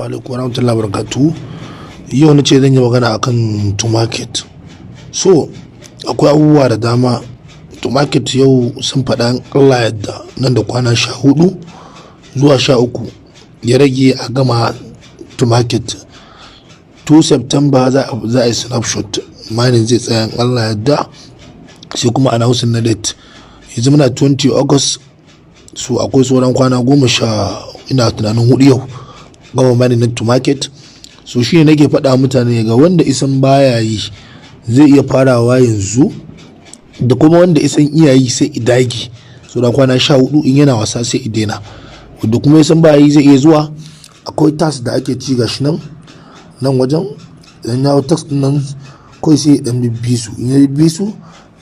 alaikum warahmatullahi wabarakatuh. Yau na ce zan yi magana akan to market. So akwai abubuwa da dama. To market yau sun faɗa Allah yadda nan da kwana 14 zuwa 13 ya rage a gama to market. 2 September za a yi snapshot, mining zai tsaya Allah yadda, sai kuma announcing na date. Yanzu muna 20 August, so akwai sauran kwana 10, ina tunanin 4 yau gama mining na to market. So shi ne nake faɗa mutane ga wanda isan baya yi zai iya farawa yanzu, da kuma wanda isan iya yi sai idagi. So da kwana 14 in yana wasa sai idena, da kuma isan baya yi zai iya zuwa. Akwai task da ake ci gashi nan wajen, dan yawo task din nan kawai sai dan bibbi su, in ya bibbi su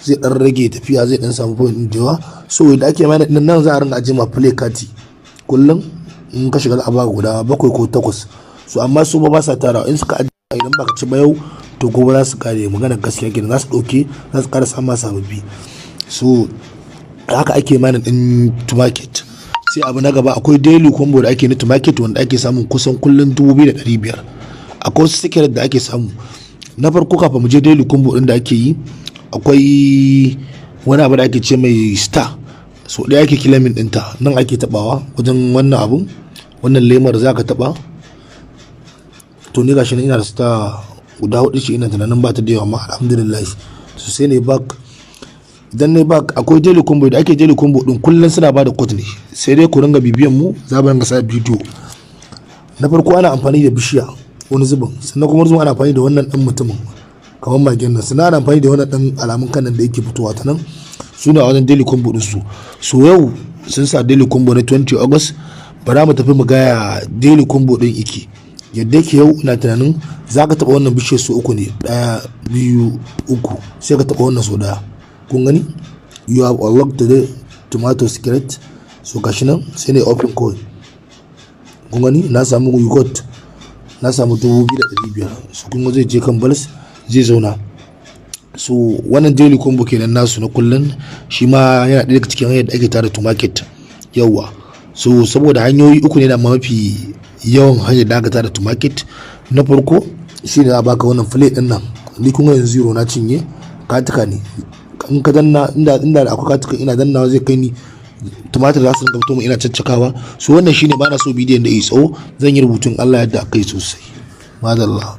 zai dan rage tafiya, zai dan samu point din dewa. So da ake mana din nan za a ringa aje ma play kati kullum in ka shiga al'aba guda 7 ko 8. So amma su ba sa tarawa, in suka aje idan baka ci ba yau to gobe za su kare. Magana gaskiya kenan, za su dauke, za su kara samun sababbi. So haka ake mana din to market. Sai abu na gaba, akwai daily combo da ake na to market wanda ake samun kusan kullun 2500. Akwai wasu secret da ake samu. Na farko kafin mu je daily combo din da ake yi, akwai wani abu da ake ce mai star. So ɗaya ake kilamin ɗinta, nan ake tabawa wajen wannan abun, wannan lemar za ka taba. To ni gashi nan ina da star guda 4 ce, ina tunanin ba ta da yawa amma alhamdulillah. So sai ne back, idan ne back akwai daily combo da ake daily combo din kullun suna bada code ne, sai dai ku ringa bibiyan mu, za mu ringa sa bidiyo. Na farko ana amfani da bishiya wani zubin, sannan kuma zuwa ana amfani da wannan dan mutumin kamar magen nan, sannan ana amfani da wannan dan alamun kanan da yake fitowa ta nan, su ne a wajen daily combo din su. So yau sun sa daily combo na 20 August, bara mu tafi mu gaya daily combo din yake yadda yake. Yau ina tunanin za ka taɓa wannan bishiyar su 3 ne, 1 2 3, sai ka taɓa wannan so daya. Kun gani, you have unlocked the tomato secret. So gashi nan sai ne open code. Kun gani na samu yugot, na samu 2500. So kun zai je kan balas zai zauna. So wannan daily combo kenan nasu na kullun, shi ma yana ɗaya daga cikin hanyar da ake tara to market yawa. So saboda hanyoyi 3 ne da mafi yawan hanyar da aka tara to market. Na farko shi ne za a baka wannan plate din nan, ni kun ga yanzu 0 na cinye, katika ne. In ka danna, inda da akwai katika ina dannawa zai kai ni tumatir za su rinka fito mu ina caccakawa. So wannan shine, ba na so bidiyon da yi tsawo, zan yi rubutun Allah yadda aka yi sosai. Madalla.